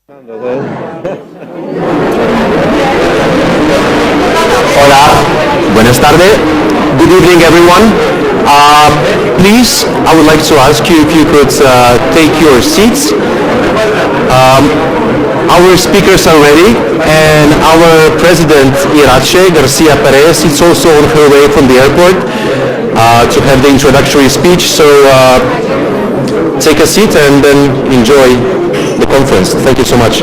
Hola, buenas tardes. Good evening, everyone. Please, I would like to ask you if you could take your seats. Our speakers are ready, and our president, Irache Garcia Perez, is also on her way from the airport to have the introductory speech. So take a seat and then enjoy the conference. Thank you so much.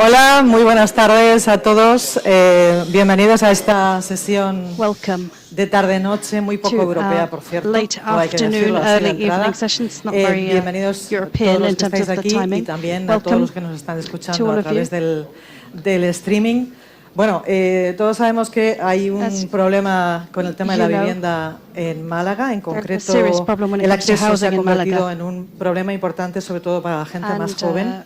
Hola, muy buenas tardes a todos. Bienvenidos a esta sesión de tarde-noche, muy poco europea, por cierto. Todo hay que decirlo así de entrada. Bienvenidos a todos los que estáis aquí y también a todos los que nos están escuchando a través del streaming. Bueno, todos sabemos que hay un problema con el tema de la vivienda en Málaga. En concreto, el acceso se ha convertido en un problema importante, sobre todo para la gente más joven.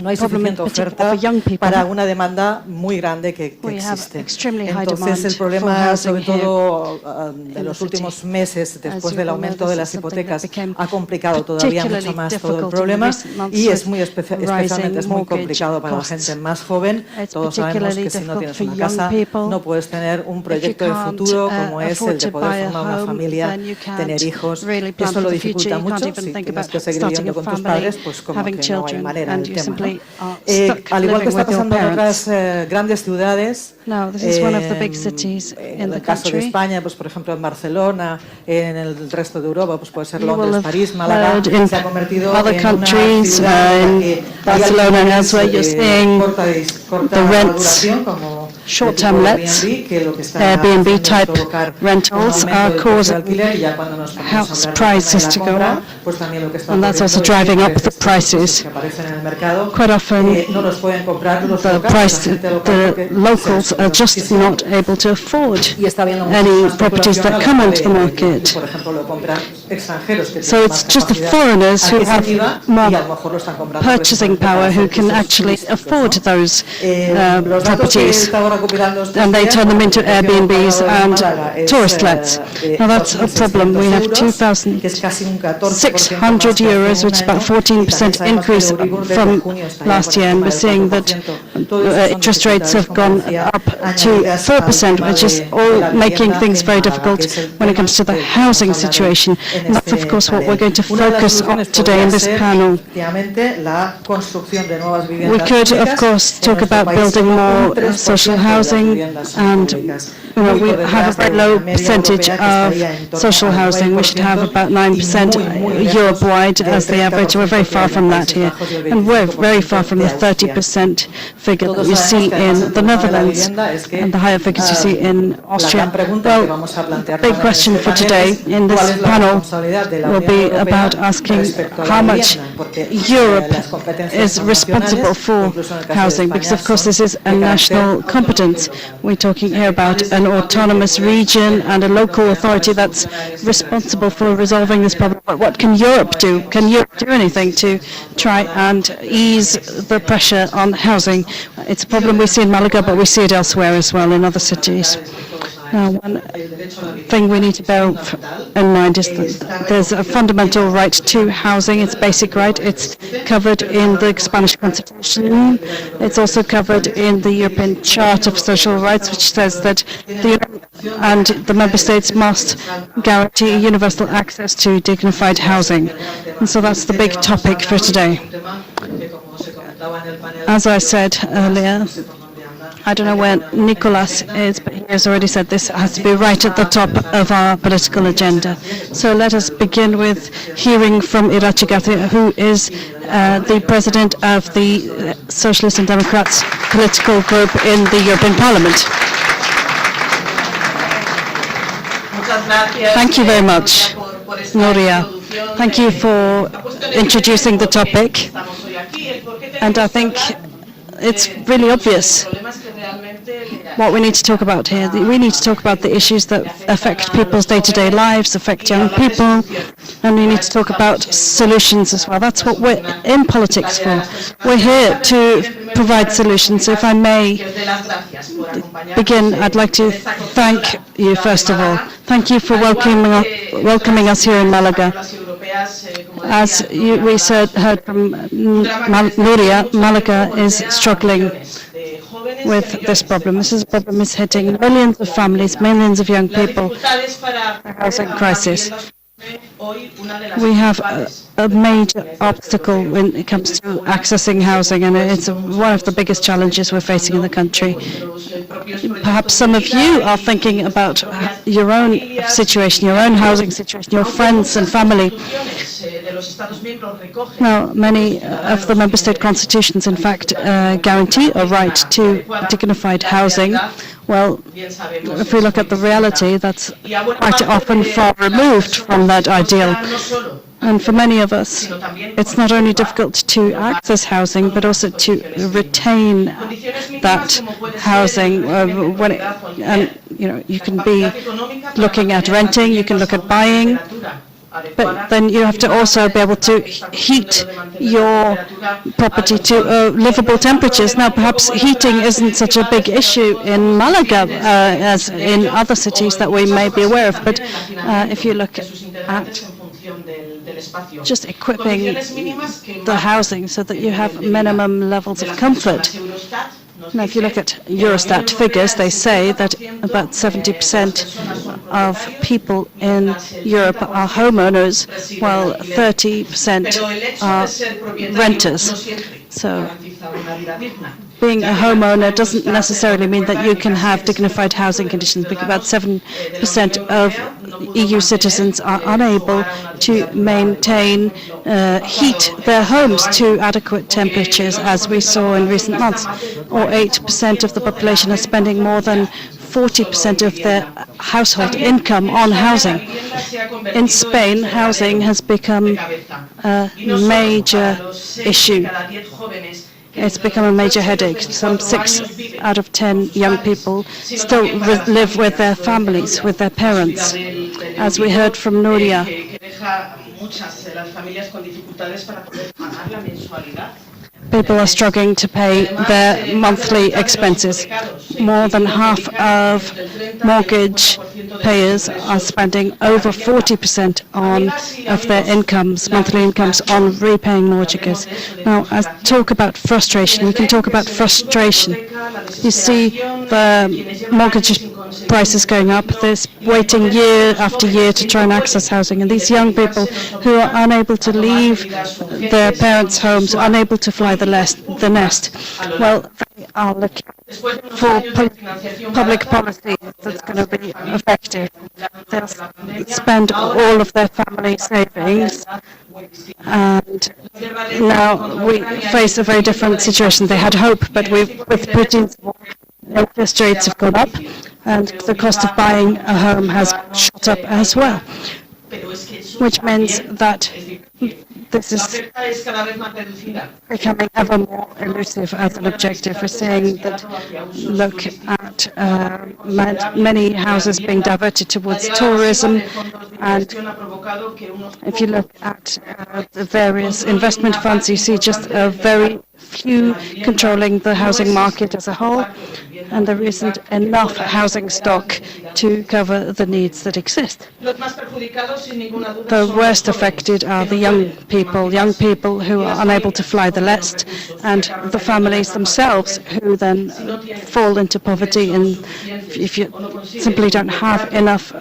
No hay suficiente oferta para una demanda muy grande que existe. Entonces, el problema, sobre todo de los últimos meses, después del aumento de las hipotecas, ha complicado todavía mucho más todo el problema y es muy especialmente es muy complicado para la gente más joven. Todos sabemos que si no tienes una casa, no puedes tener un proyecto de futuro como es el de poder formar una familia, tener hijos. Eso lo dificulta mucho. Si tienes que seguir viviendo con tus padres, pues como que no hay manera. Al igual que está pasando en otras grandes ciudades, en el caso de España, pues por ejemplo en Barcelona, en el resto de Europa, pues puede ser Londres, París, Málaga, se ha convertido en una ciudad en que hay corta duración, como short-term lets, Airbnb-type rentals are causing house prices to go up, and that's also driving up the prices. Quite often, the locals are just not able to afford any properties that come onto the market. So it's just the foreigners who have more purchasing power who can actually afford those properties, and they turn them into Airbnbs and tourist lets. Now that's a problem. We have 2,600 euros, which is about 14% increase from last year, and we're seeing that interest rates have gone up to 4%, which is all making things very difficult when it comes to the housing situation. And that's of course what we're going to focus on today in this panel. We could of course talk about building more social housing, and we have a very low percentage of social housing. We should have about 9% Europe-wide as the average. We're very far from that here, and we're very far from the 30% figure that you see in the Netherlands and the higher figures you see in Austria. Well, the big question for today in this panel will be about asking how much Europe is responsible for housing, because of course this is a national competence. We're talking here about an autonomous region and a local authority that's responsible for resolving this problem. But what can Europe do? Can Europe do anything to try and ease the pressure on housing? It's a problem we see in Malaga, but we see it elsewhere as well in other cities. Now, one thing we need to bear in mind is that there's a fundamental right to housing. It's a basic right. It's covered in the Spanish Constitution. It's also covered in the European Charter of Social Rights, which says that the member states must guarantee universal access to dignified housing. And so that's the big topic for today. As I said earlier, I don't know where Nicolas is, but he has already said this has to be right at the top of our political agenda. So let us begin with hearing from Irache García, who is the president of the Socialists and Democrats political group in the European Parliament. Thank you very much, Nuria. Thank you for introducing the topic. And I think it's really obvious what we need to talk about here. We need to talk about the issues that affect people's day-to-day lives, affect young people, and we need to talk about solutions as well. That's what we're in politics for. We're here to provide solutions. If I may begin, I'd like to thank you, first of all. Thank you for welcoming us here in Malaga. As we heard from Nuria, Malaga is struggling with this problem. This is a problem that's hitting millions of families, millions of young people, the housing crisis. We have a major obstacle when it comes to accessing housing, and it's one of the biggest challenges we're facing in the country. Perhaps some of you are thinking about your own situation, your own housing situation, your friends and family. Now, many of the member state constitutions, in fact, guarantee a right to dignified housing. Well, if we look at the reality, that's quite often far removed from that ideal. And for many of us, it's not only difficult to access housing, but also to retain that housing. You can be looking at renting, you can look at buying, but then you have to also be able to heat your property to livable temperatures. Now, perhaps heating isn't such a big issue in Malaga as in other cities that we may be aware of, but if you look at just equipping the housing so that you have minimum levels of comfort. Now, if you look at Eurostat figures, they say that about 70% of people in Europe are homeowners, while 30% are renters. So being a homeowner doesn't necessarily mean that you can have dignified housing conditions, because about 7% of EU citizens are unable to maintain, heat their homes to adequate temperatures, as we saw in recent months, or 8% of the population are spending more than 40% of their household income on housing. In Spain, housing has become a major issue. It's become a major headache. Some 6 out of 10 young people still live with their families, with their parents. As we heard from Nuria, people are struggling to pay their monthly expenses. More than half of mortgage payers are spending over 40% of their incomes, monthly incomes, on repaying mortgages. Now, as talk about frustration, we can talk about frustration. You see the mortgage prices going up. There's waiting year after year to try and access housing, and these young people who are unable to leave their parents' homes, unable to fly the nest, well, they are looking for public policy that's going to be effective. They'll spend all of their family savings, and now we face a very different situation. They had hope, but with Putin's war, interest rates have gone up, and the cost of buying a home has shot up as well, which means that this is becoming ever more elusive as an objective. We're seeing that, look at many houses being diverted towards tourism, and if you look at the various investment funds, you see just a very few controlling the housing market as a whole, and there isn't enough housing stock to cover the needs that exist. The worst affected are the young people who are unable to fly the nest, and the families themselves who then fall into poverty. And if you simply don't have enough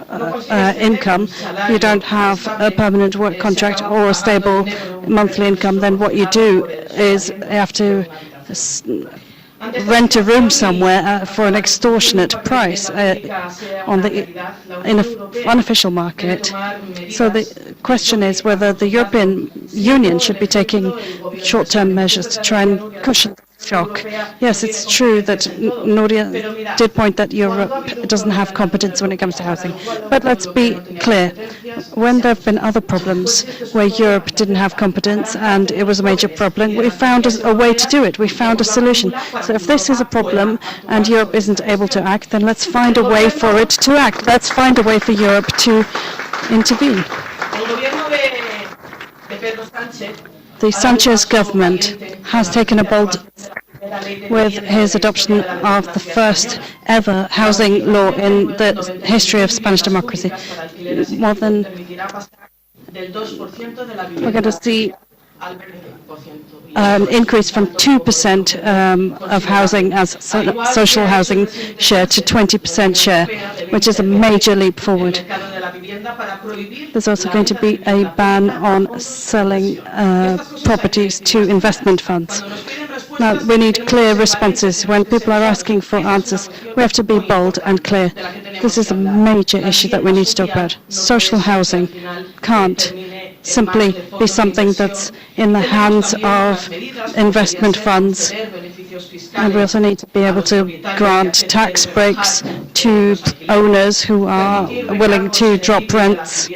income, you don't have a permanent work contract or a stable monthly income, then what you do is you have to rent a room somewhere for an extortionate price in the unofficial market. So the question is whether the European Union should be taking short-term measures to try and cushion the shock. Yes, it's true that Nuria did point that Europe doesn't have competence when it comes to housing. But let's be clear. When there have been other problems where Europe didn't have competence and it was a major problem, we found a way to do it. We found a solution. So if this is a problem and Europe isn't able to act, then let's find a way for it to act. Let's find a way for Europe to intervene. The Sanchez government has taken a bold step with his adoption of the first ever housing law in the history of Spanish democracy. We're going to see increase from 2% of housing as social housing share to 20% share, which is a major leap forward. There's also going to be a ban on selling properties to investment funds. Now, we need clear responses. When people are asking for answers, we have to be bold and clear. This is a major issue that we need to talk about. Social housing can't simply be something that's in the hands of investment funds. And we also need to be able to grant tax breaks to owners who are willing to drop rents.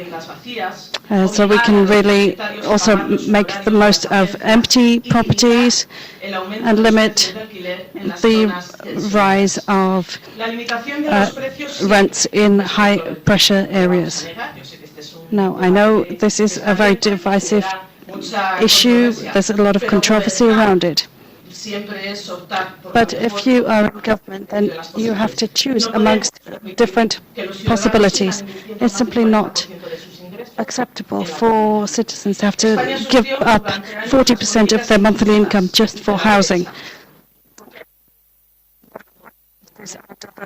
So we can really also make the most of empty properties and limit the rise of rents in high-pressure areas. Now, I know this is a very divisive issue. There's a lot of controversy around it. But if you are in government, then you have to choose amongst different possibilities. It's simply not acceptable for citizens to have to give up 40% of their monthly income just for housing.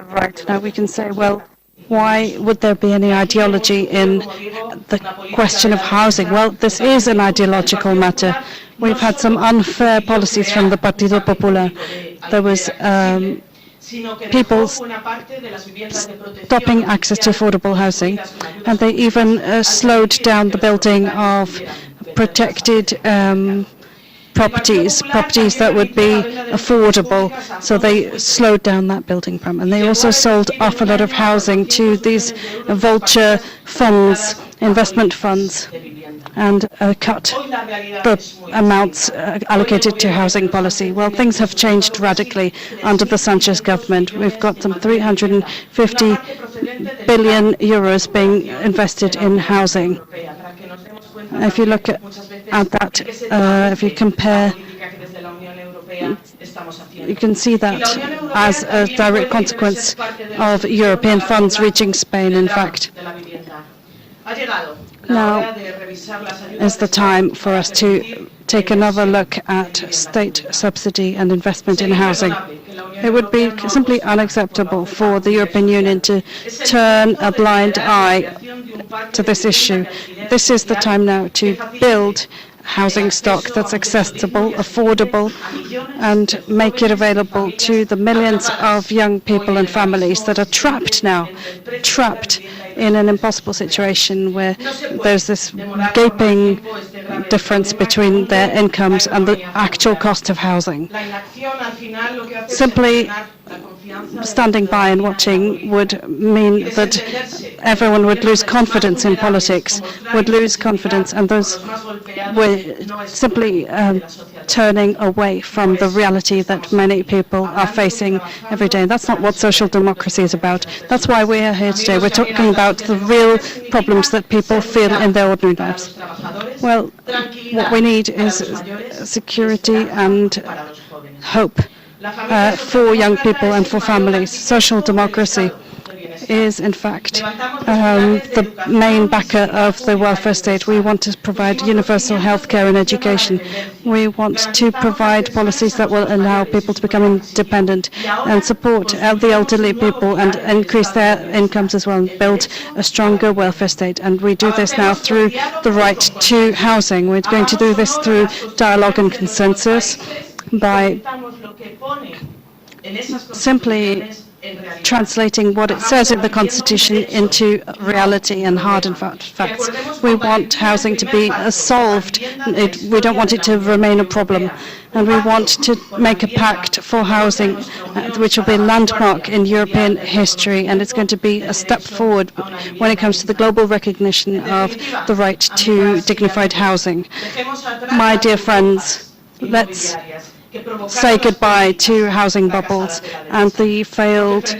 Right now we can say, well, why would there be any ideology in the question of housing? Well, this is an ideological matter. We've had some unfair policies from the Partido Popular. There was people stopping access to affordable housing, and they even slowed down the building of protected properties that would be affordable. So they slowed down that building program. And they also sold off a lot of housing to these vulture funds, investment funds, and cut the amounts allocated to housing policy. Well, things have changed radically under the Sanchez government. We've got some 350 billion euros being invested in housing. If you look at that, if you compare, you can see that as a direct consequence of European funds reaching Spain, in fact. Now is the time for us to take another look at state subsidy and investment in housing. It would be simply unacceptable for the European Union to turn a blind eye to this issue. This is the time now to build housing stock that's accessible, affordable, and make it available to the millions of young people and families that are trapped now, trapped in an impossible situation where there's this gaping difference between their incomes and the actual cost of housing. Simply standing by and watching would mean that everyone would lose confidence in politics, would lose confidence, and those were simply turning away from the reality that many people are facing every day. That's not what social democracy is about. That's why we are here today. We're talking about the real problems that people feel in their ordinary lives. Well, what we need is security and hope for young people and for families. Social democracy is, in fact, the main backer of the welfare state. We want to provide universal health care and education. We want to provide policies that will allow people to become independent and support the elderly people and increase their incomes as well, and build a stronger welfare state. And we do this now through the right to housing. We're going to do this through dialogue and consensus by simply translating what it says in the Constitution into reality and hard and facts. We want housing to be solved. We don't want it to remain a problem. And we want to make a pact for housing, which will be a landmark in European history, and it's going to be a step forward when it comes to the global recognition of the right to dignified housing. My dear friends, let's say goodbye to housing bubbles and the failed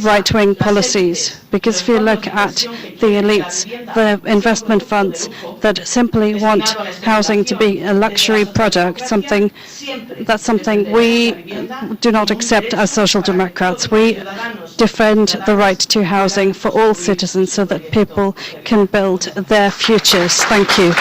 right-wing policies. Because if you look at the elites, the investment funds that simply want housing to be a luxury product, something we do not accept as social democrats. We defend the right to housing for all citizens so that people can build their futures. Thank you.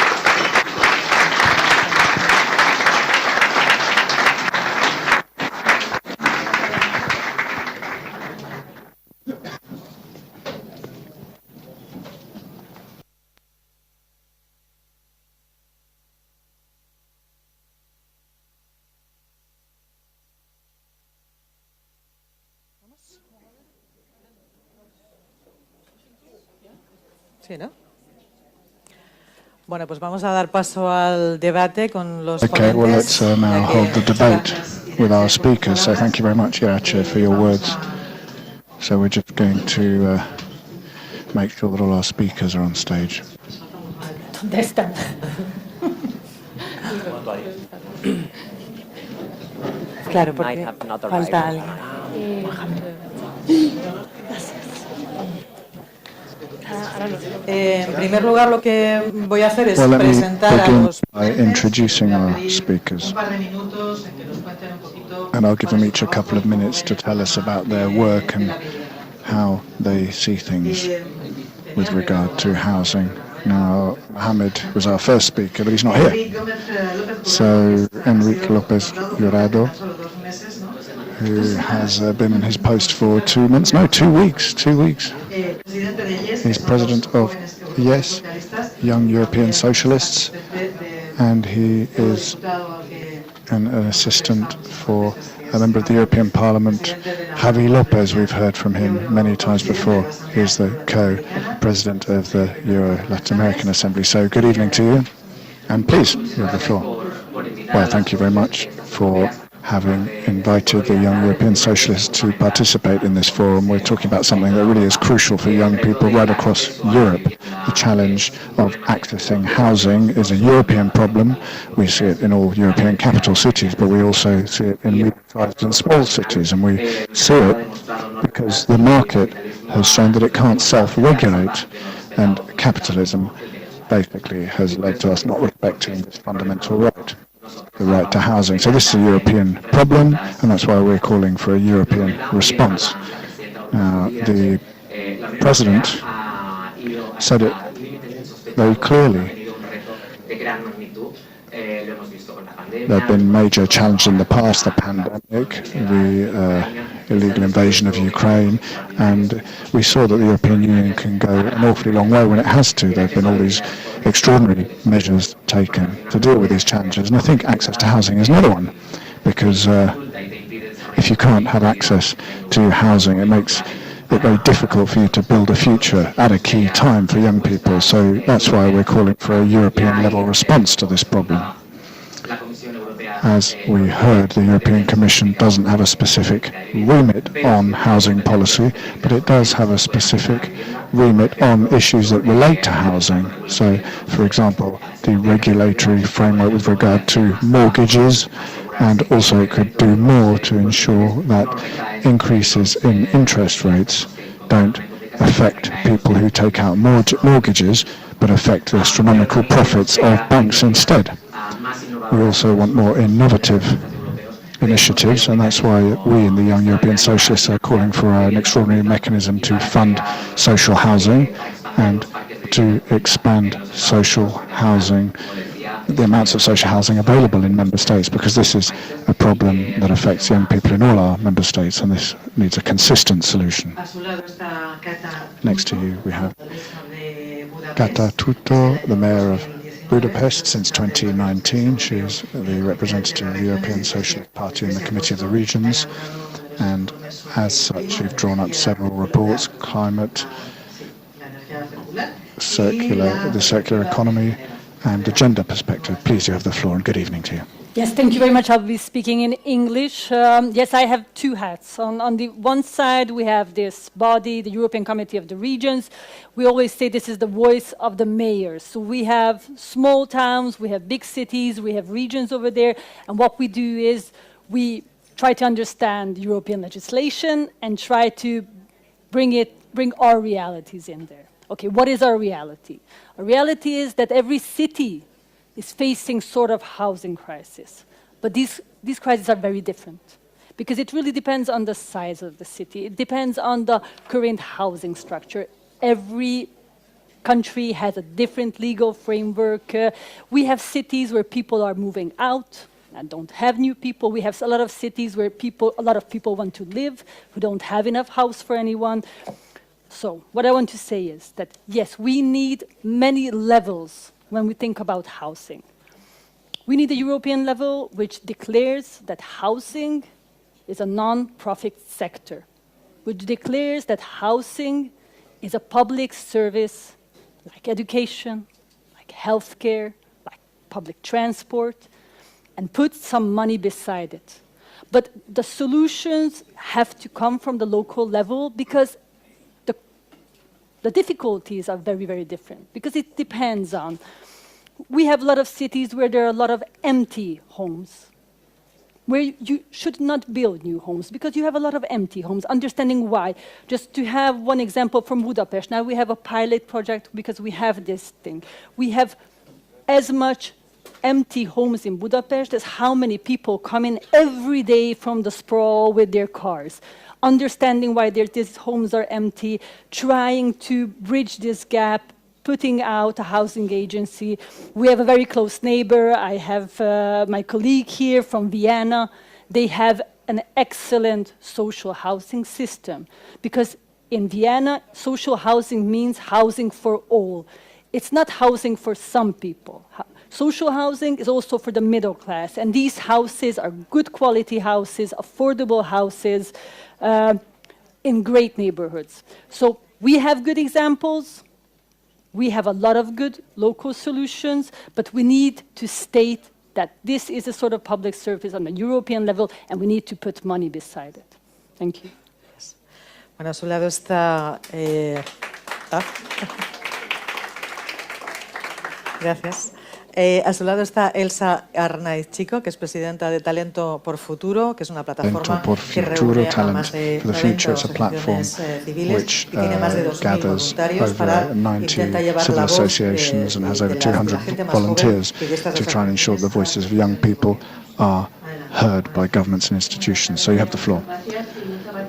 Sí, ¿no? Bueno, pues vamos a dar paso al debate con los Okay, well, let's ponentes. now hold the debate with our speakers. So thank you very much, Irache, for your words. So we're just going to make sure that all our speakers are on stage. ¿Dónde están? Claro, porque falta alguien. En primer lugar, lo que voy a hacer es presentar a los by introducing our speakers. And I'll give them each a couple of minutes to tell us about their work and how they see things with regard to housing. Now, Mohamed was our first speaker, but he's not here. So, Enrique López Llorado, who has been in his post for 2 months, no, 2 weeks, 2 weeks. He's president of YES, Young European Socialists, and he is an assistant for a member of the European Parliament, Javi Lopez. We've heard from him many times before. He's the co-president of the Euro-Latin American Assembly. So good evening to you, and please, you have the floor. Well, thank you very much for having invited the Young European Socialists to participate in this forum. We're talking about something that really is crucial for young people right across Europe. The challenge of accessing housing is a European problem. We see it in all European capital cities, but we also see it in medium-sized and small cities, and we see it because the market has shown that it can't self-regulate, and capitalism basically has led to us not respecting this fundamental right, the right to housing. So this is a European problem, and that's why we're calling for a European response. Now, the President said it very clearly. There have been major challenges in the past, the pandemic, the illegal invasion of Ukraine, and we saw that the European Union can go an awfully long way when it has to. There have been all these extraordinary measures taken to deal with these challenges, and I think access to housing is another one, because if you can't have access to housing, it makes it very difficult for you to build a future at a key time for young people. So that's why we're calling for a European-level response to this problem. As we heard, the European Commission doesn't have a specific remit on housing policy, but it does have a specific remit on issues that relate to housing. So, for example, the regulatory framework with regard to mortgages, and also it could do more to ensure that increases in interest rates don't affect people who take out mortgages, but affect the astronomical profits of banks instead. We also want more innovative initiatives, and that's why we in the Young European Socialists are calling for an extraordinary mechanism to fund social housing and to expand social housing, the amounts of social housing available in member states, because this is a problem that affects young people in all our member states, and this needs a consistent solution. Next to you we have Kata Tutto, the mayor of Budapest since 2019. She is the representative of the European Socialist Party in the Committee of the Regions, and as such you've drawn up several reports: climate, the circular economy, and the gender perspective. Please, you have the floor, and good evening to you. Yes, thank you very much. I'll be speaking in English. Yes, I have two hats. On the one side, we have this body, the European Committee of the Regions. We always say this is the voice of the mayors. So we have small towns, we have big cities, we have regions over there. And what we do is we try to understand European legislation and try to bring our realities in there. Okay, what is our reality? Our reality is that every city is facing sort of housing crisis. But these crises are very different, because it really depends on the size of the city. It depends on the current housing structure. Every country has a different legal framework. We have cities where people are moving out and don't have new people. We have a lot of cities where a lot of people want to live, who don't have enough house for anyone. So what I want to say is that, yes, we need many levels when we think about housing. We need a European level which declares that housing is a non-profit sector, which declares that housing is a public service like education, like healthcare, like public transport, and put some money beside it. But the solutions have to come from the local level because the difficulties are very, very different, because it depends on, we have a lot of cities where there are a lot of empty homes, where you should not build new homes because you have a lot of empty homes, understanding why. Just to have one example from Budapest, now we have a pilot project because we have this thing. We have as much empty homes in Budapest as how many people come in every day from the sprawl with their cars. Understanding why these homes are empty, trying to bridge this gap, putting out a housing agency. We have a very close neighbor. I have my colleague here from Vienna. They have an excellent social housing system because in Vienna, social housing means housing for all. It's not housing for some people. Social housing is also for the middle class, and these houses are good quality houses, affordable houses, in great neighborhoods. So we have good examples. We have a lot of good local solutions, but we need to state that this is a sort of public service on a European level, and we need to put money beside it. Thank you. Yes. Bueno, a su lado está... Gracias. A su lado está Elsa Arnaiz-Chico, que es presidenta de Talento por Futuro, que es una plataforma que reúne a más de 90 asociaciones civiles y tiene más de 2.000 voluntarios para intentar llevar la voz and has over 200 volunteers to try and ensure the voices of young people are heard by governments and institutions. So you have the floor.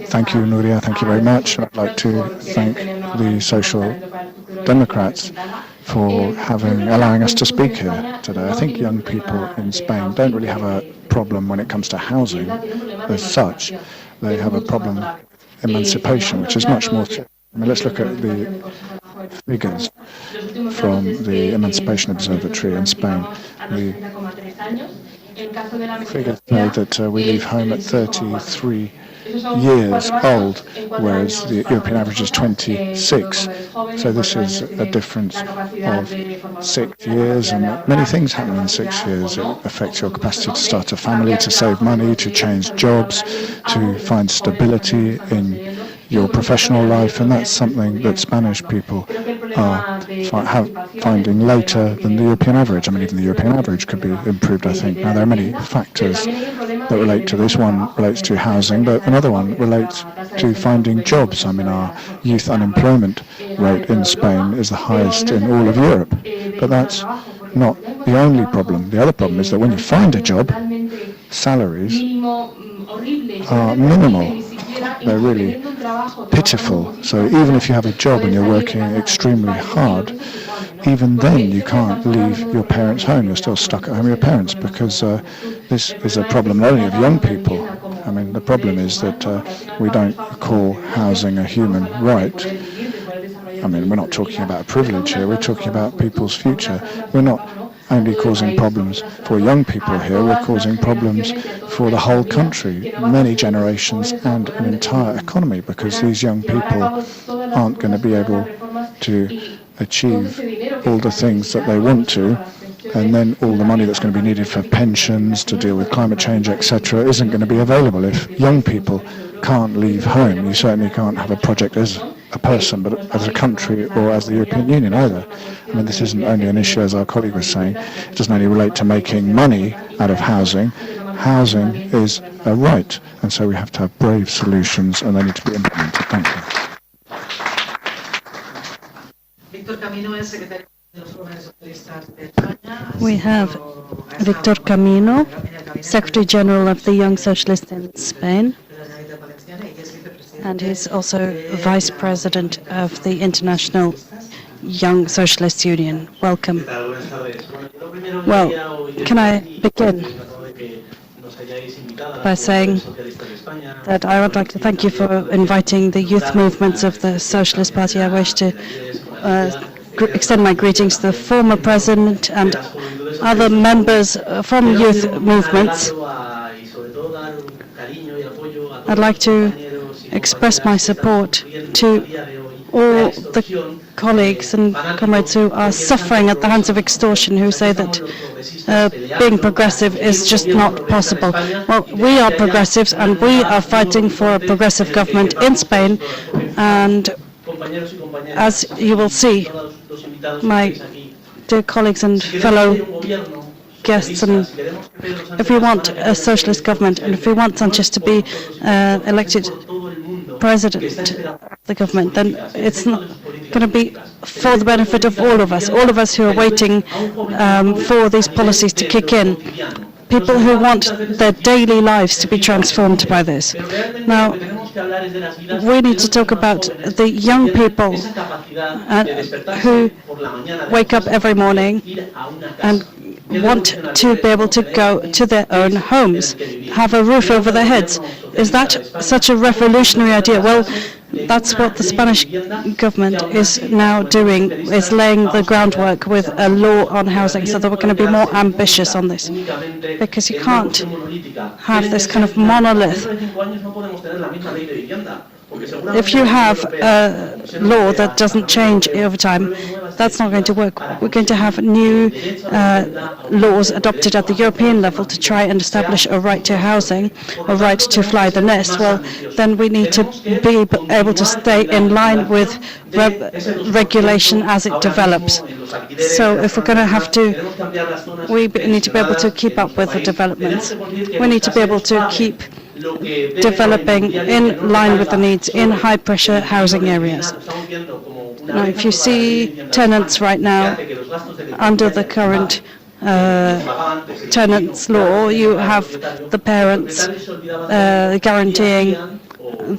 Thank you, Nuria. Thank you very much. I'd like to thank the Social Democrats for allowing us to speak here today. I think young people in Spain don't really have a problem when it comes to housing as such. They have a problem with emancipation, which is much more... I mean, let's look at the figures from the Emancipation Observatory in Spain. The figures say that we leave home at 33 years old, whereas the European average is 26. So this is a difference of 6 years, and many things happen in 6 years. It affects your capacity to start a family, to save money, to change jobs, to find stability in your professional life, and that's something that Spanish people are finding later than the European average. I mean, even the European average could be improved, I think. Now, there are many factors that relate to this. One relates to housing, but another one relates to finding jobs. I mean, our youth unemployment rate in Spain is the highest in all of Europe, but that's not the only problem. The other problem is that when you find a job, salaries are minimal. They're really pitiful. So even if you have a job and you're working extremely hard, even then you can't leave your parents' home. You're still stuck at home with your parents, because this is a problem not only of young people. I mean, the problem is that we don't call housing a human right. I mean, we're not talking about a privilege here. We're talking about people's future. We're not only causing problems for young people here, we're causing problems for the whole country, many generations and an entire economy, because these young people aren't going to be able to achieve all the things that they want to, and then all the money that's going to be needed for pensions, to deal with climate change, etc., isn't going to be available. If young people can't leave home, you certainly can't have a project as a person, but as a country or as the European Union either. I mean, this isn't only an issue, as our colleague was saying, it doesn't only relate to making money out of housing. Housing is a right, and so we have to have brave solutions, and they need to be implemented. Thank you. We have Victor Camino, Secretary General of the Young Socialists in Spain, and he's also Vice President of the International Young Socialist Union. Welcome. Well, can I begin by saying that I would like to thank you for inviting the youth movements of the Socialist Party. I wish to extend my greetings to the former president and other members from youth movements. I'd like to express my support to all the colleagues and comrades who are suffering at the hands of extortion, who say that being progressive is just not possible. Well, we are progressives, and we are fighting for a progressive government in Spain, and as you will see, my dear colleagues and fellow guests, and if we want a socialist government, and if we want Sanchez to be elected president of the government, then it's not going to be for the benefit of all of us who are waiting for these policies to kick in, people who want their daily lives to be transformed by this. Now, we need to talk about the young people who wake up every morning and want to be able to go to their own homes, have a roof over their heads. Is that such a revolutionary idea? Well, that's what the Spanish government is now doing, is laying the groundwork with a law on housing, so that we're going to be more ambitious on this. Because you can't have this kind of monolith. If you have a law that doesn't change over time, that's not going to work. We're going to have new laws adopted at the European level to try and establish a right to housing, a right to fly the nest. Well, then we need to be able to stay in line with regulation as it develops. So if we're going to have to, we need to be able to keep up with the developments. We need to be able to keep developing in line with the needs in high-pressure housing areas. Now, if you see tenants right now, under the current tenants law, you have the parents guaranteeing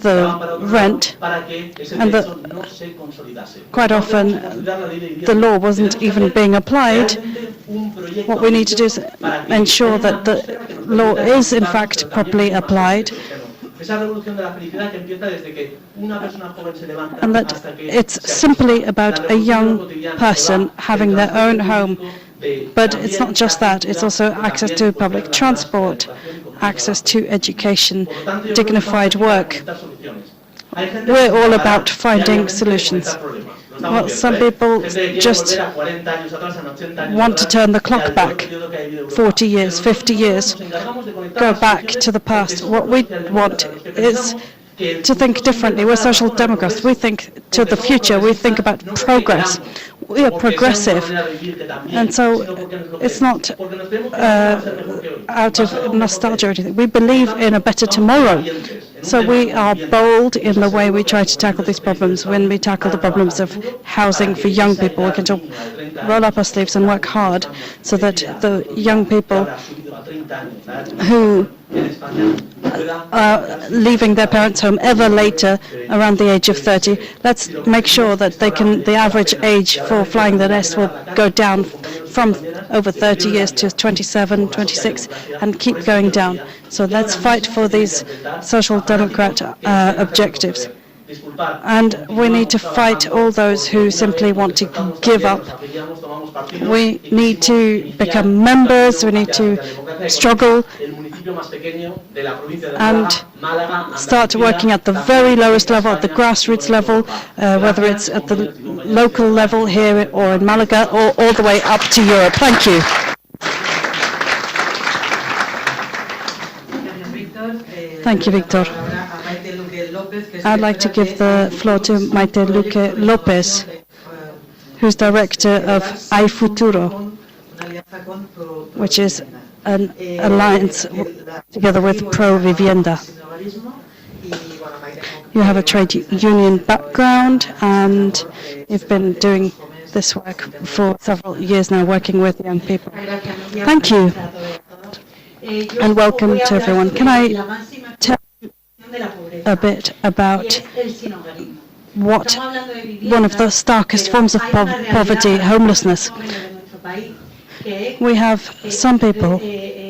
the rent, and quite often the law wasn't even being applied. What we need to do is ensure that the law is in fact properly applied, and that it's simply about a young person having their own home. But it's not just that, it's also access to public transport, access to education, dignified work. We're all about finding solutions. Well, some people just want to turn the clock back 40 years, 50 years, go back to the past. What we want is to think differently. We're social democrats. We think to the future. We think about progress. We are progressive. And so it's not out of nostalgia or anything. We believe in a better tomorrow. So we are bold in the way we try to tackle these problems. When we tackle the problems of housing for young people, we can roll up our sleeves and work hard so that the young people who are leaving their parents' home ever later, around the age of 30, let's make sure that the average age for flying the nest will go down from over 30 years to 27, 26, and keep going down. So let's fight for these social democrat objectives. And we need to fight all those who simply want to give up. We need to become members, we need to struggle and start working at the very lowest level, at the grassroots level, whether it's at the local level here or in Malaga or all the way up to Europe. Thank you. Thank you, Victor. I'd like to give the floor to Maite Luque López, who's director of Hay Futuro, which is an alliance together with Pro Vivienda. You have a trade union background, and you've been doing this work for several years now, working with young people. Thank you, and welcome to everyone. Can I tell a bit about what one of the starkest forms of poverty, homelessness. We have some people,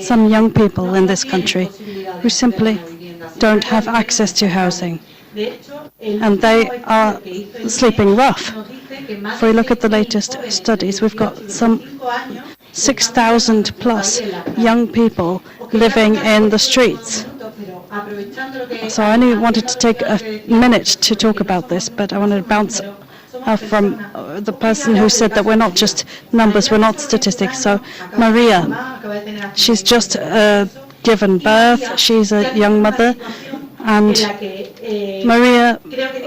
some young people in this country who simply don't have access to housing, and they are sleeping rough. If we look at the latest studies, we've got some 6,000 plus young people living in the streets. So I only wanted to take a minute to talk about this, but I wanted to bounce from the person who said that we're not just numbers, we're not statistics. So Maria, she's just given birth, she's a young mother, and Maria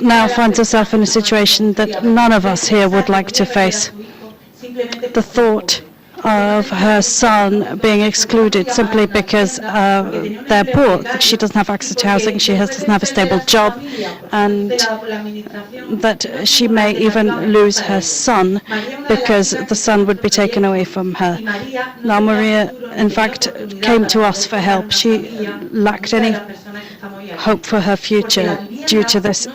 now finds herself in a situation that none of us here would like to face. The thought of her son being excluded simply because they're poor. She doesn't have access to housing, she doesn't have a stable job, and that she may even lose her son because the son would be taken away from her. Now Maria, in fact, came to us for help. She lacked any hope for her future due to this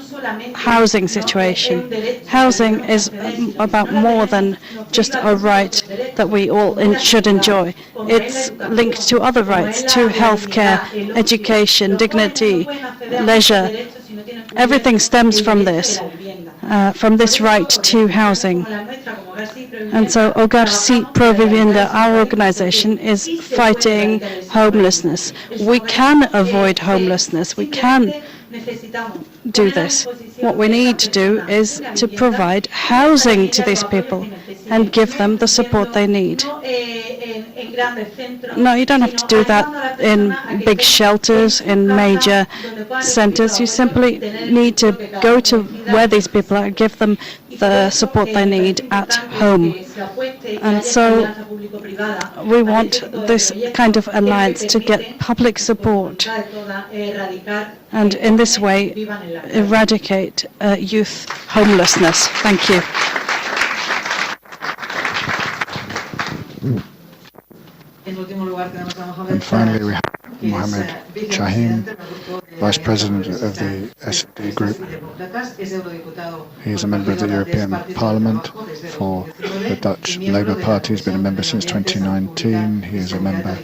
housing situation. Housing is about more than just a right that we all should enjoy. It's linked to other rights, to healthcare, education, dignity, leisure. Everything stems from this right to housing. And so Hogar Sí Pro Vivienda, our organization, is fighting homelessness. We can avoid homelessness. We can do this. What we need to do is to provide housing to these people and give them the support they need. No, you don't have to do that in big shelters, in major centers. You simply need to go to where these people are, give them the support they need at home. And so we want this kind of alliance to get public support and in this way eradicate youth homelessness. Thank you. And finally, we have Mohamed Chahim, Vice President of the SD Group. He is a member of the European Parliament for the Dutch Labour Party. He's been a member since 2019. He is a member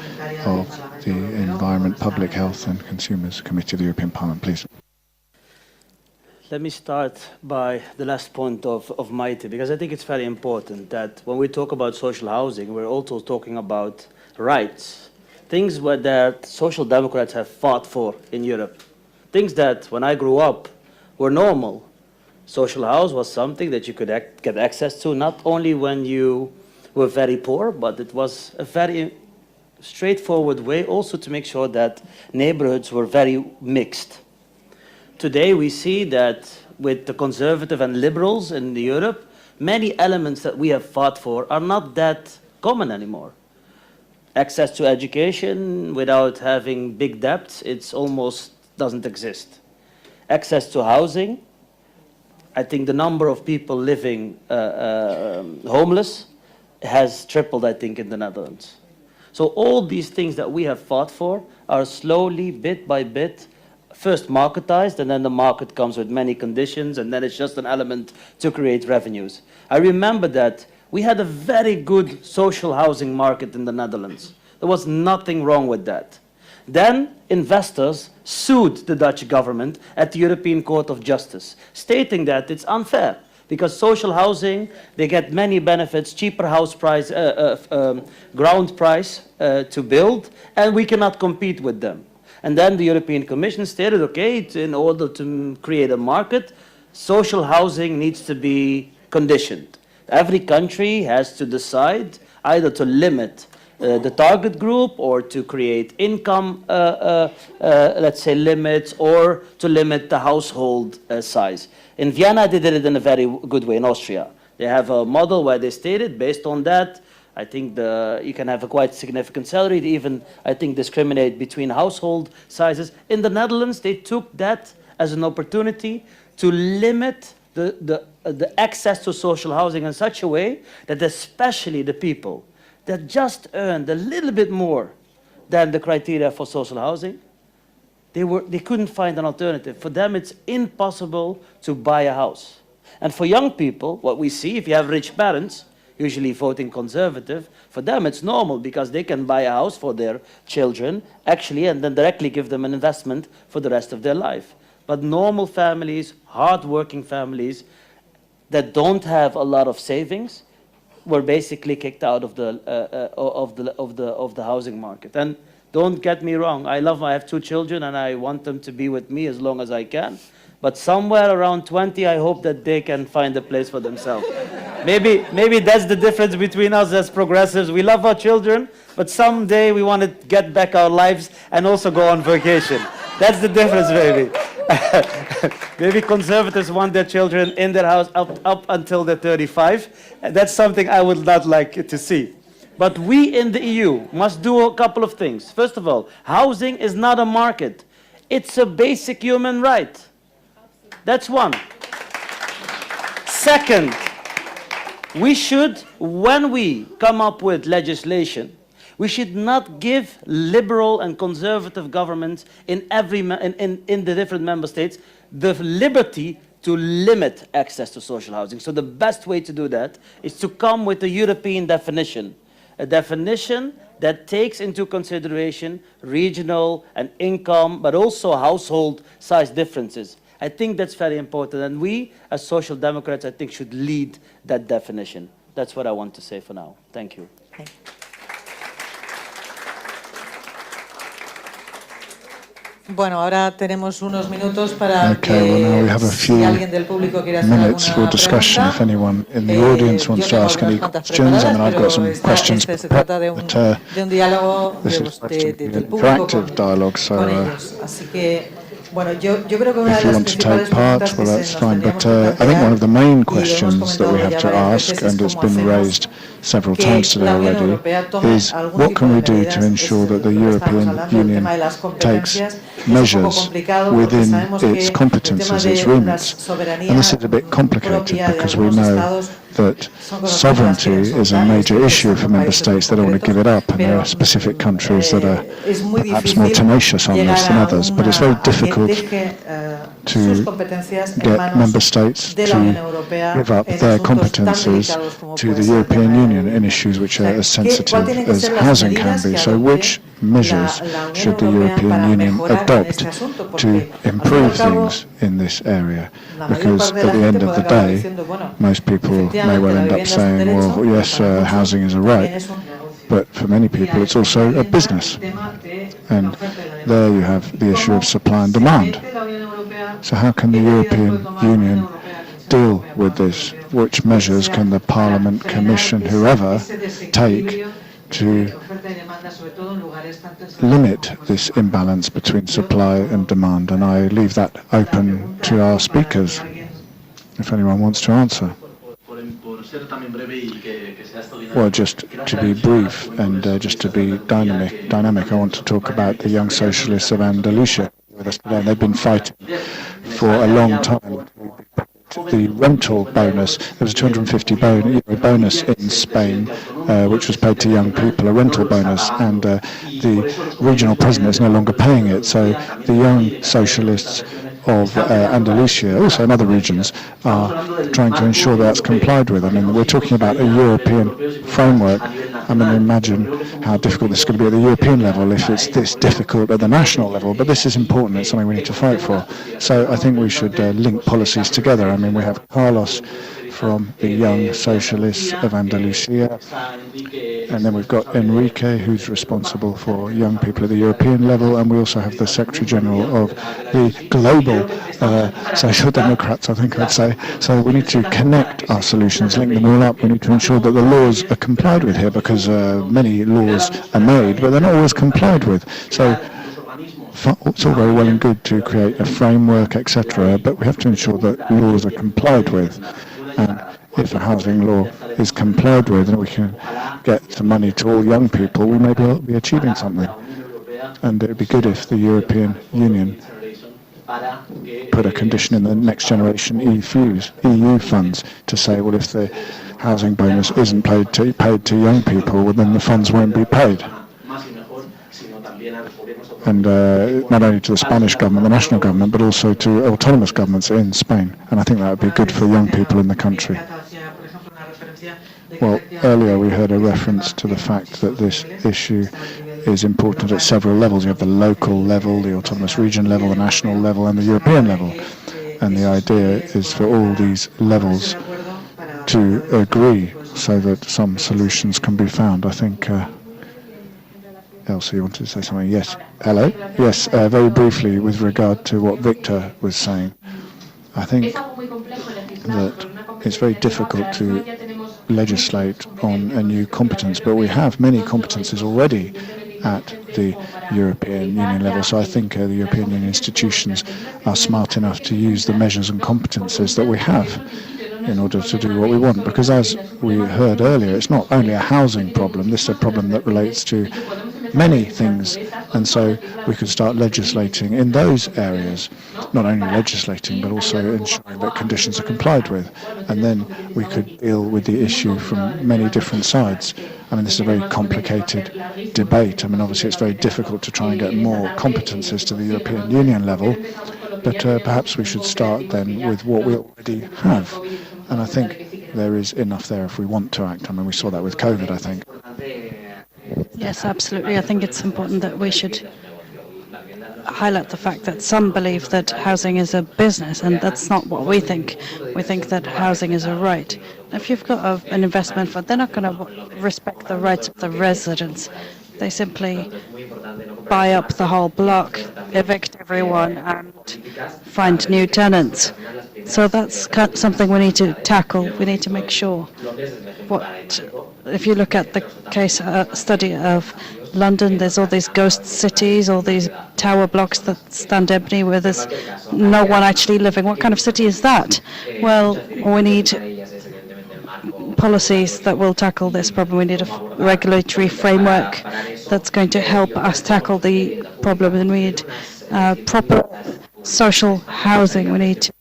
of the Environment, Public Health and Consumers Committee of the European Parliament. Please. Let me start by the last point of Maite, because I think it's very important that when we talk about social housing, we're also talking about rights, things that social democrats have fought for in Europe, things that when I grew up were normal. Social house was something that you could get access to not only when you were very poor, but it was a very straightforward way also to make sure that neighborhoods were very mixed. Today we see that with the conservative and liberals in Europe, many elements that we have fought for are not that common anymore. Access to education without having big debts, it almost doesn't exist. Access to housing, I think the number of people living homeless has tripled, I think, in the Netherlands. So all these things that we have fought for are slowly, bit by bit, first marketized, and then the market comes with many conditions, and then it's just an element to create revenues. I remember that we had a very good social housing market in the Netherlands. There was nothing wrong with that. Then investors sued the Dutch government at the European Court of Justice, stating that it's unfair because social housing, they get many benefits, cheaper house price, ground price to build, and we cannot compete with them. And then the European Commission stated, okay, in order to create a market, social housing needs to be conditioned. Every country has to decide either to limit the target group or to create income, let's say, limits, or to limit the household size. In Vienna, they did it in a very good way in Austria. They have a model where they stated, based on that, I think you can have a quite significant salary, they even, I think, discriminate between household sizes. In the Netherlands, they took that as an opportunity to limit the access to social housing in such a way that especially the people that just earned a little bit more than the criteria for social housing, they couldn't find an alternative. For them, it's impossible to buy a house. And for young people, what we see, if you have rich parents, usually voting conservative, for them it's normal because they can buy a house for their children, actually, and then directly give them an investment for the rest of their life. But normal families, hard-working families that don't have a lot of savings were basically kicked out of the housing market. And Don't get me wrong. I have 2 children and I want them to be with me as long as I can. But somewhere around 20, I hope that they can find a place for themselves. Maybe that's the difference between us as progressives. We love our children, but someday we want to get back our lives and also go on vacation. That's the difference, maybe. Maybe conservatives want their children in their house up until they're 35. That's something I would not like to see. But we in the EU must do a couple of things. First of all, housing is not a market. It's a basic human right. That's one. Second, we should, when we come up with legislation, we should not give liberal and conservative governments in the different member states the liberty to limit access to social housing. So the best way to do that is to come with a European definition, a definition that takes into consideration regional and income, but also household size differences. I think that's very important, and we, as Social Democrats, I think, should lead that definition. That's what I want to say for now. Thank you. Okay. Bueno, ahora tenemos unos minutos para si alguien del público quiere hacer alguna pregunta. If anyone in the audience wants to ask any questions, and I've got some questions. Se trata de un diálogo del público con ellos. Así que bueno, yo creo que una de las principales preguntas que that's fine. But I think one of the main questions that we have to ask, and it's been raised several times today already, is what can we do to ensure that the European Union takes measures within its competences, its remits. And this is a bit complicated because we know that sovereignty is a major issue for member states. They don't want to give it up, and there are specific countries that are perhaps more tenacious on this than others. But it's very difficult to get member states to give up their competences to the European Union in issues which are as sensitive as housing can be. So which measures should the European Union adopt to improve things in this area? Because at the end of the day, most people may well end up saying, well, yes, housing is a right, but for many people it's also a business. And there you have the issue of supply and demand. So how can the European Union deal with this? Which measures can the Parliament, Commission, whoever take to limit this imbalance between supply and demand? And I leave that open to our speakers, if anyone wants to answer. Well, just to be brief and just to be dynamic, I want to talk about the Young Socialists of Andalusia with us today. They've been fighting for a long time. The rental bonus, there was a 250 euro bonus in Spain, which was paid to young people, a rental bonus, and the regional president is no longer paying it. So the Young Socialists of Andalusia, also in other regions, are trying to ensure that's complied with. I mean, we're talking about a European framework. I mean, imagine how difficult this is going to be at the European level if it's this difficult at the national level. But this is important. It's something we need to fight for. So I think we should link policies together. I mean, we have Carlos from the Young Socialists of Andalusia, and then we've got Enrique, who's responsible for young people at the European level, and we also have the Secretary General of the Global Social Democrats, I think I'd say. So we need to connect our solutions, link them all up. We need to ensure that the laws are complied with here, because many laws are made, but they're not always complied with. So it's all very well and good to create a framework, etc., but we have to ensure that laws are complied with. And if a housing law is complied with and we can get the money to all young people, we may be achieving something. And it would be good if the European Union put a condition in the next generation EU funds to say, well, if the housing bonus isn't paid to young people, well, then the funds won't be paid. And not only to the Spanish government, the national government, but also to autonomous governments in Spain. And I think that would be good for young people in the country. Well, earlier we heard a reference to the fact that this issue is important at several levels. You have the local level, the autonomous region level, the national level, and the European level. And the idea is for all these levels to agree so that some solutions can be found. I think Elsa, you wanted to say something? Yes. Hello? Yes, very briefly with regard to what Victor was saying. I think that it's very difficult to legislate on a new competence, but we have many competences already at the European Union level. So I think the European Union institutions are smart enough to use the measures and competences that we have in order to do what we want. Because as we heard earlier, it's not only a housing problem, this is a problem that relates to many things. And so we could start legislating in those areas, not only legislating, but also ensuring that conditions are complied with. And then we could deal with the issue from many different sides. I mean, this is a very complicated debate. I mean, obviously it's very difficult to try and get more competences to the European Union level, but perhaps we should start then with what we already have. And I think there is enough there if we want to act. I mean, we saw that with COVID, I think. Yes, absolutely. I think it's important that we should highlight the fact that some believe that housing is a business, and that's not what we think. We think that housing is a right. If you've got an investment fund, they're not going to respect the rights of the residents. They simply buy up the whole block, evict everyone, and find new tenants. So that's something we need to tackle. We need to make sure if you look at the case study of London, there's all these ghost cities, all these tower blocks that stand empty where there's no one actually living. What kind of city is that? Well, we need policies that will tackle this problem. We need a regulatory framework that's going to help us tackle the problem, and we need proper social housing. We need to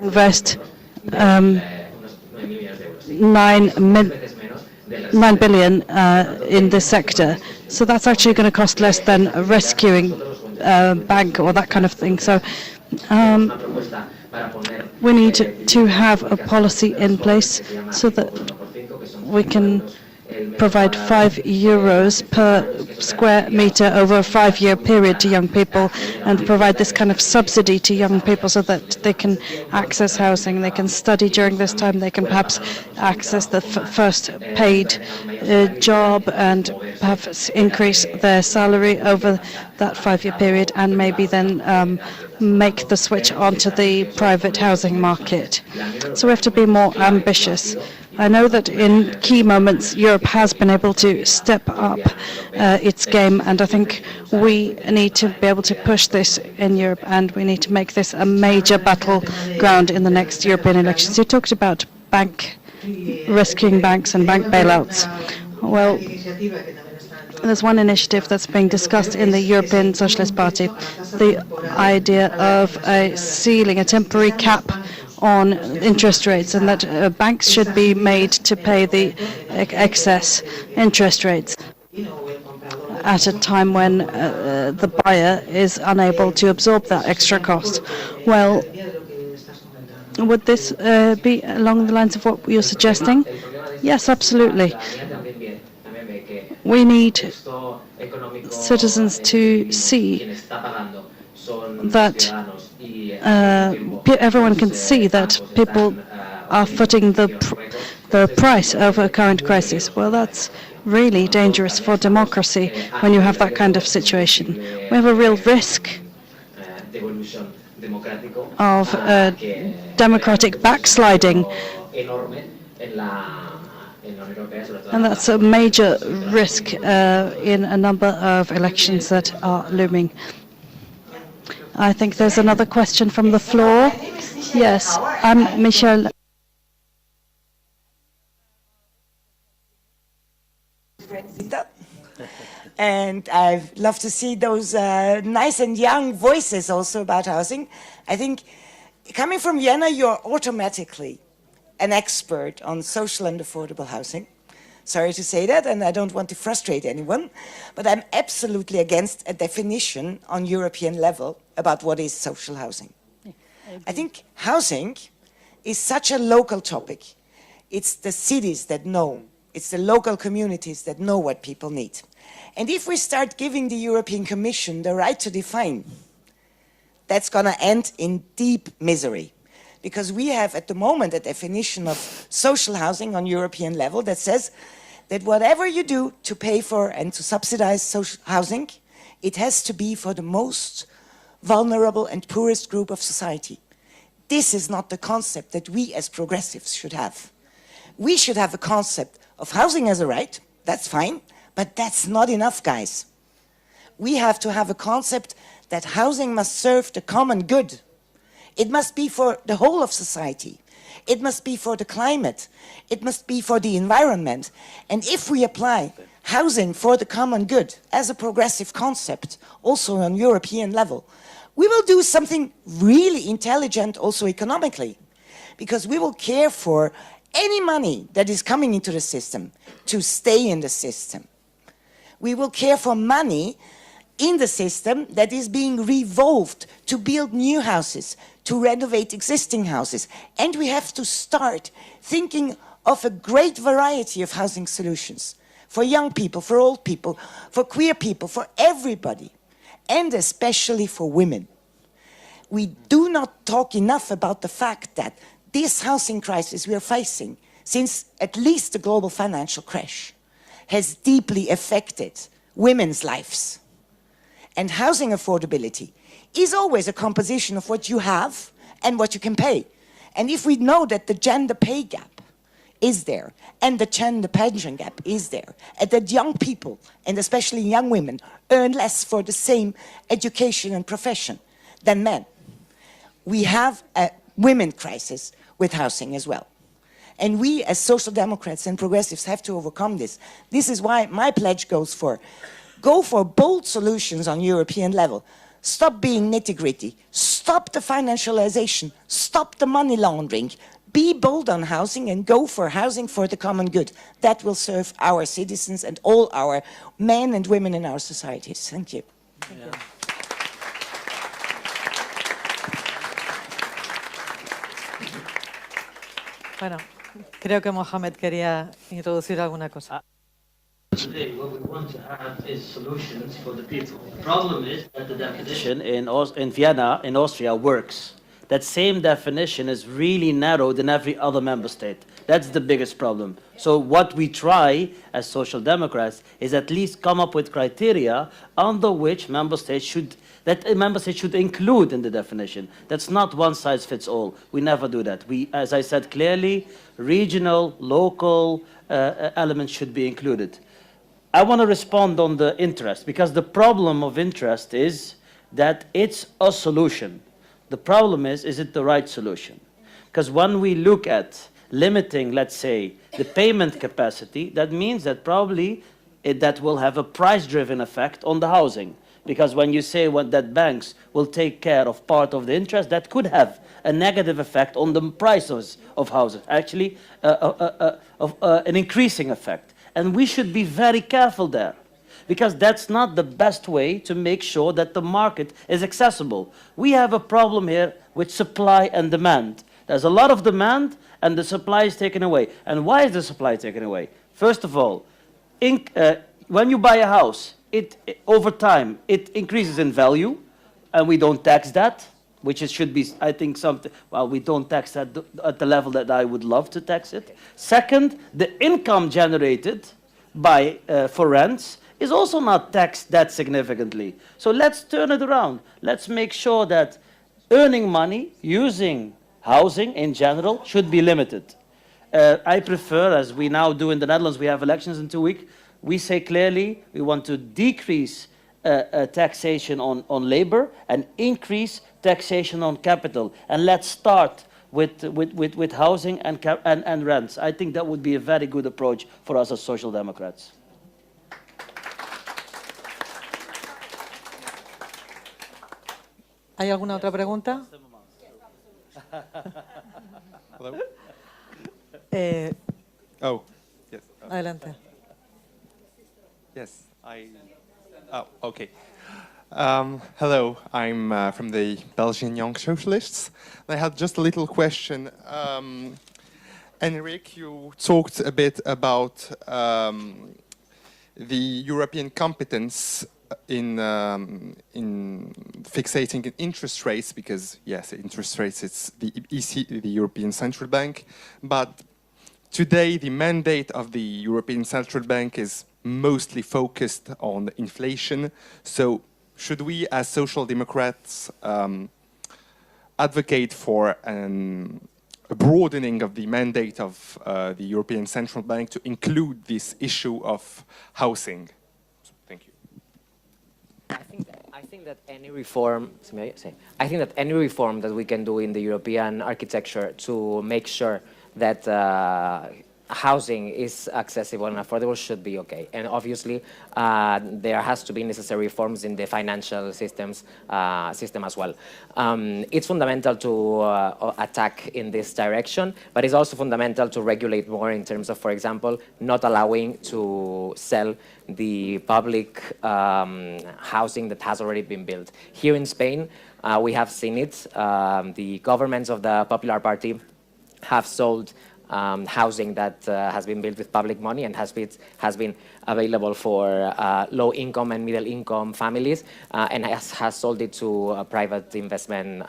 invest 9 billion in this sector. So that's actually going to cost less than rescuing a bank or that kind of thing. So we need to have a policy in place so that we can provide €5 per square meter over a 5-year period to young people, and provide this kind of subsidy to young people so that they can access housing, they can study during this time, they can perhaps access the first paid job and perhaps increase their salary over that 5-year period, and maybe then make the switch onto the private housing market. So we have to be more ambitious. I know that in key moments Europe has been able to step up its game, and I think we need to be able to push this in Europe, and we need to make this a major battleground in the next European elections. You talked about rescuing banks and bank bailouts. Well, there's one initiative that's being discussed in the European Socialist Party, the idea of a ceiling, a temporary cap on interest rates, and that banks should be made to pay the excess interest rates at a time when the buyer is unable to absorb that extra cost. Well, would this be along the lines of what you're suggesting? Yes, absolutely. We need citizens to see that everyone can see that people are footing the price of a current crisis. Well, that's really dangerous for democracy when you have that kind of situation. We have a real risk of democratic backsliding, and that's a major risk in a number of elections that are looming. I think there's another question from the floor. Yes, I'm Michelle. And I'd love to see those nice and young voices also about housing. I think coming from Vienna, you're automatically an expert on social and affordable housing. Sorry to say that, and I don't want to frustrate anyone, but I'm absolutely against a definition on European level about what is social housing. I think housing is such a local topic. It's the cities that know. It's the local communities that know what people need. And if we start giving the European Commission the right to define, that's going to end in deep misery. Because we have at the moment a definition of social housing on European level that says that whatever you do to pay for and to subsidize social housing, it has to be for the most vulnerable and poorest group of society. This is not the concept that we as progressives should have. We should have a concept of housing as a right, that's fine, but that's not enough, guys. We have to have a concept that housing must serve the common good. It must be for the whole of society. It must be for the climate. It must be for the environment. And if we apply housing for the common good as a progressive concept, also on European level, we will do something really intelligent also economically, because we will care for any money that is coming into the system to stay in the system. We will care for money in the system that is being revolved to build new houses, to renovate existing houses. And we have to start thinking of a great variety of housing solutions for young people, for old people, for queer people, for everybody, and especially for women. We do not talk enough about the fact that this housing crisis we are facing, since at least the global financial crash, has deeply affected women's lives. And housing affordability is always a composition of what you have and what you can pay. And if we know that the gender pay gap is there, and the gender pension gap is there, and that young people, and especially young women, earn less for the same education and profession than men, we have a women crisis with housing as well. And we as social democrats and progressives have to overcome this. This is why my pledge goes for bold solutions on European level. Stop being nitty-gritty. Stop the financialization. Stop the money laundering. Be bold on housing and go for housing for the common good. That will serve our citizens and all our men and women in our societies. Thank you. Thank you. Bueno, creo que Mohamed quería introducir alguna cosa. Today, what we want to have is solutions for the people. The problem is that the definition in Vienna, in Austria, works. That same definition is really narrowed in every other member state. That's the biggest problem. So what we try as social democrats is at least come up with criteria under which member states should include in the definition. That's not one size fits all. We never do that. We, as I said clearly, regional, local elements should be included. I want to respond on the interest, because the problem of interest is that it's a solution. The problem is it the right solution? Because when we look at limiting, let's say, the payment capacity, that means that probably that will have a price-driven effect on the housing. Because when you say that banks will take care of part of the interest, that could have a negative effect on the prices of houses, actually an increasing effect. And we should be very careful there, because that's not the best way to make sure that the market is accessible. We have a problem here with supply and demand. There's a lot of demand and the supply is taken away. And why is the supply taken away? First of all, when you buy a house, over time, it increases in value, and we don't tax that, which should be, I think, something, well, we don't tax that at the level that I would love to tax it. Second, the income generated for rents is also not taxed that significantly. So let's turn it around. Let's make sure that earning money using housing in general should be limited. I prefer, as we now do in the Netherlands, we have elections in 2 weeks, we say clearly we want to decrease taxation on labor and increase taxation on capital. And let's start with housing and rents. I think that would be a very good approach for us as social democrats. ¿Hay alguna otra pregunta? Hello? Oh, yes. Adelante. Yes, Oh, okay. Hello, I'm from the Belgian Young Socialists. I had just a little question. Enrique, you talked a bit about the European competence in fixating interest rates, because yes, interest rates, it's the European Central Bank, but today the mandate of the European Central Bank is mostly focused on inflation. So should we as Social Democrats advocate for a broadening of the mandate of the European Central Bank to include this issue of housing? So, thank you. I think that any reform, I think that any reform that we can do in the European architecture to make sure that housing is accessible and affordable should be okay. And obviously, there has to be necessary reforms in the financial system as well. It's fundamental to attack in this direction, but it's also fundamental to regulate more in terms of, for example, not allowing to sell the public housing that has already been built. Here in Spain, we have seen it. The governments of the Popular Party have sold housing that has been built with public money and has been available for low-income and middle-income families, and has sold it to private investment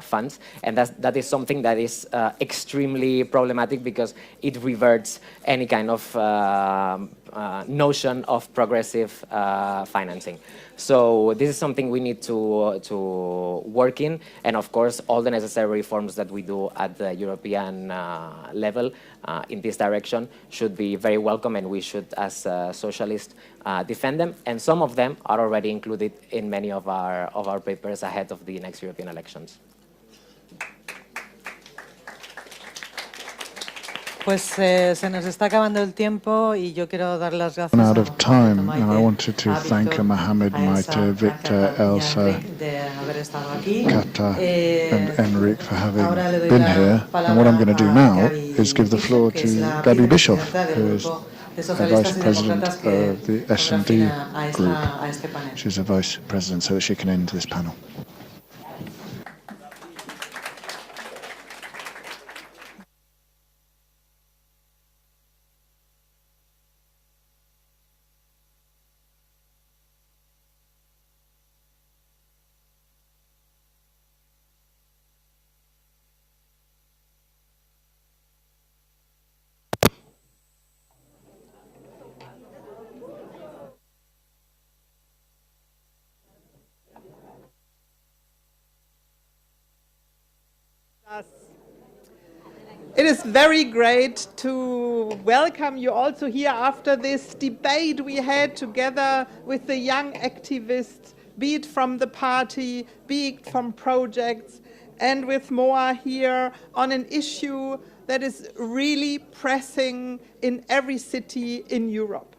funds. And that is something that is extremely problematic because it reverts any kind of notion of progressive financing. So this is something we need to work in, and of course all the necessary reforms that we do at the European level in this direction should be very welcome, and we should, as socialists, defend them. And some of them are already included in many of our papers ahead of the next European elections. Pues se nos está acabando el tiempo y yo quiero dar las gracias Out of time, and I wanted to thank Mohammed, Maite, Victor, Elsa, Kata, and Enrique for having been here. And what I'm going to do now is give the floor to Gabi Bischoff, who is the Vice President of the S&D Group. She's a Vice President, so that she can end this panel. It is very great to welcome you also here after this debate we had together with the young activists, be it from the party, be it from projects, and with Moa here on an issue that is really pressing in every city in Europe.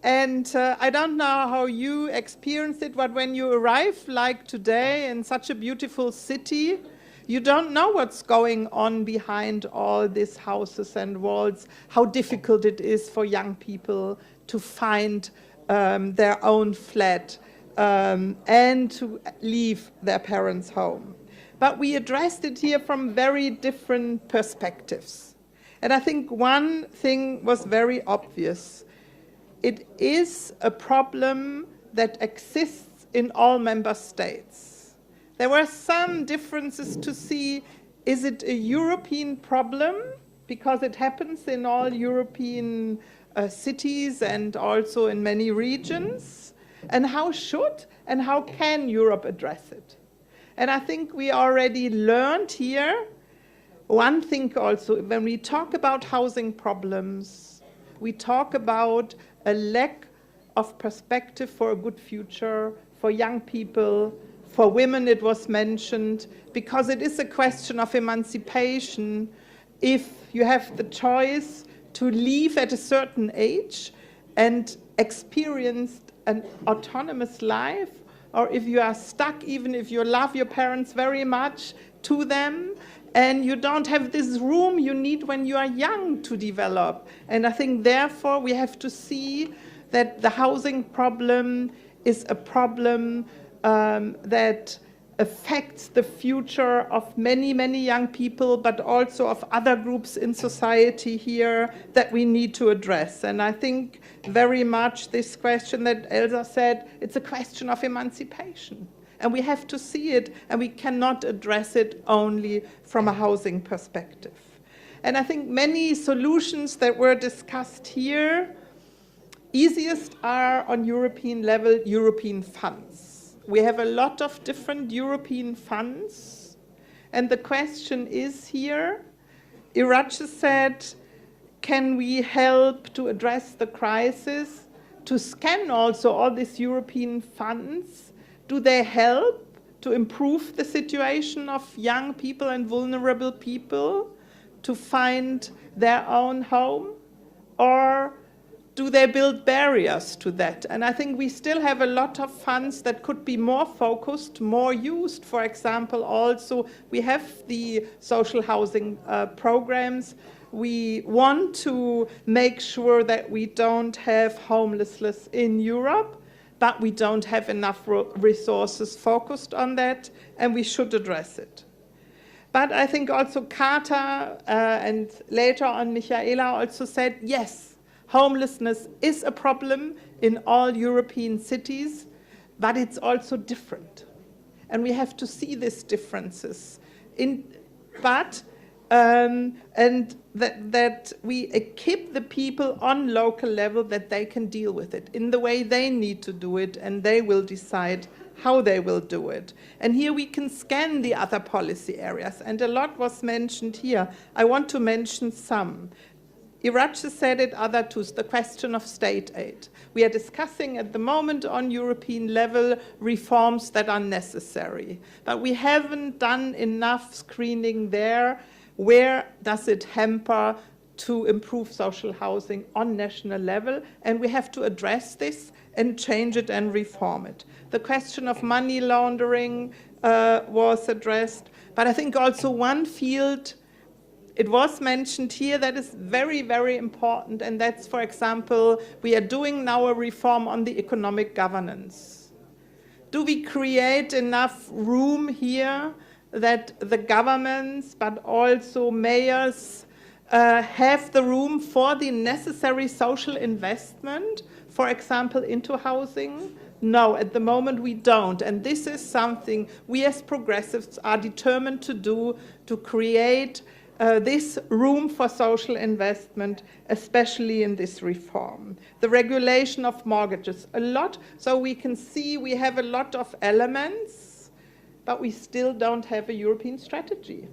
And I don't know how you experience it, but when you arrive like today in such a beautiful city, you don't know what's going on behind all these houses and walls, how difficult it is for young people to find their own flat and to leave their parents' home. But we addressed it here from very different perspectives. And I think one thing was very obvious. It is a problem that exists in all member states. There were some differences to see, is it a European problem? Because it happens in all European cities and also in many regions. And how should and how can Europe address it? And I think we already learned here one thing also, when we talk about housing problems, we talk about a lack of perspective for a good future for young people. For women, it was mentioned, because it is a question of emancipation. If you have the choice to leave at a certain age and experience an autonomous life, or if you are stuck, even if you love your parents very much, to them, and you don't have this room you need when you are young to develop. And I think, therefore, we have to see that the housing problem is a problem that affects the future of many, many young people, but also of other groups in society here that we need to address. And I think very much this question that Elsa said, it's a question of emancipation. And we have to see it, and we cannot address it only from a housing perspective. And I think many solutions that were discussed here, easiest are on European level, European funds. We have a lot of different European funds. And the question is here, Iratxe said, can we help to address the crisis, to scan also all these European funds? Do they help to improve the situation of young people and vulnerable people to find their own home? Or do they build barriers to that? And I think we still have a lot of funds that could be more focused, more used. For example, also we have the social housing programs. We want to make sure that we don't have homelessness in Europe, but we don't have enough resources focused on that, and we should address it. But I think also Kata and later on Michaela also said, yes, homelessness is a problem in all European cities, but it's also different. And we have to see these differences. And that we equip the people on local level that they can deal with it in the way they need to do it, and they will decide how they will do it. And here we can scan the other policy areas, and a lot was mentioned here. I want to mention some. Iratxe said it, other too, the question of state aid. We are discussing at the moment on European level reforms that are necessary, but we haven't done enough screening there. Where does it hamper to improve social housing on national level? And we have to address this and change it and reform it. The question of money laundering was addressed, but I think also one field, it was mentioned here, that is very, very important, and that's, for example, we are doing now a reform on the economic governance. Do we create enough room here that the governments, but also mayors, have the room for the necessary social investment, for example, into housing? No, at the moment we don't. And this is something we as progressives are determined to do, to create this room for social investment, especially in this reform. The regulation of mortgages, a lot. So we can see we have a lot of elements, but we still don't have a European strategy.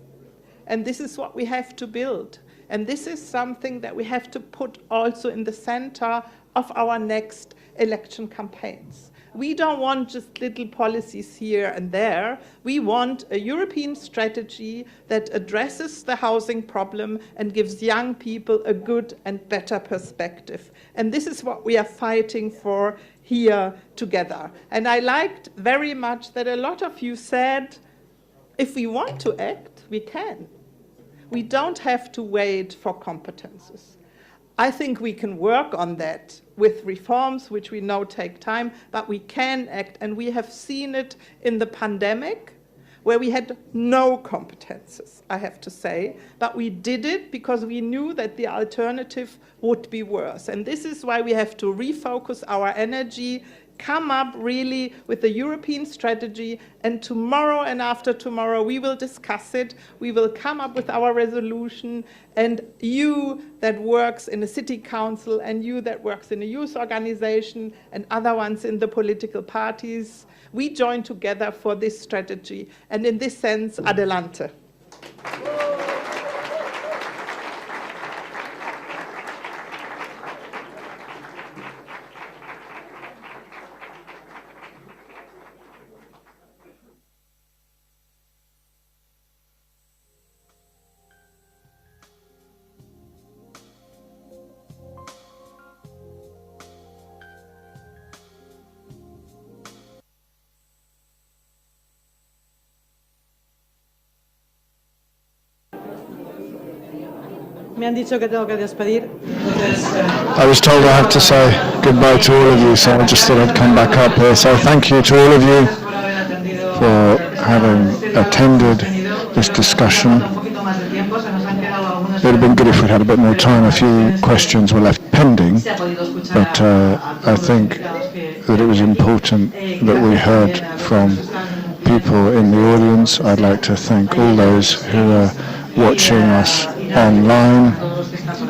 And this is what we have to build. And this is something that we have to put also in the center of our next election campaigns. We don't want just little policies here and there. We want a European strategy that addresses the housing problem and gives young people a good and better perspective. And this is what we are fighting for here together. And I liked very much that a lot of you said, if we want to act, we can. We don't have to wait for competences. I think we can work on that with reforms, which we know take time, but we can act, and we have seen it in the pandemic, where we had no competences, I have to say, but we did it because we knew that the alternative would be worse. And this is why we have to refocus our energy, come up really with a European strategy, and tomorrow and after tomorrow we will discuss it. We will come up with our resolution, and you that works in a city council and you that works in a youth organization and other ones in the political parties, we join together for this strategy. And in this sense, Adelante. Me han dicho que tengo que despedir. I was told I have to say goodbye to all of you, so I just thought I'd come back up here. So thank you to all of you for having attended this discussion. It would have been good if we'd had a bit more time. A few questions were left pending, but I think that it was important that we heard from people in the audience. I'd like to thank all those who are watching us online,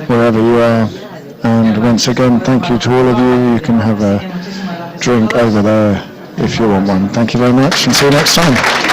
wherever you are. And once again, thank you to all of you. You can have a drink over there if you want one. Thank you very much, and see you next time.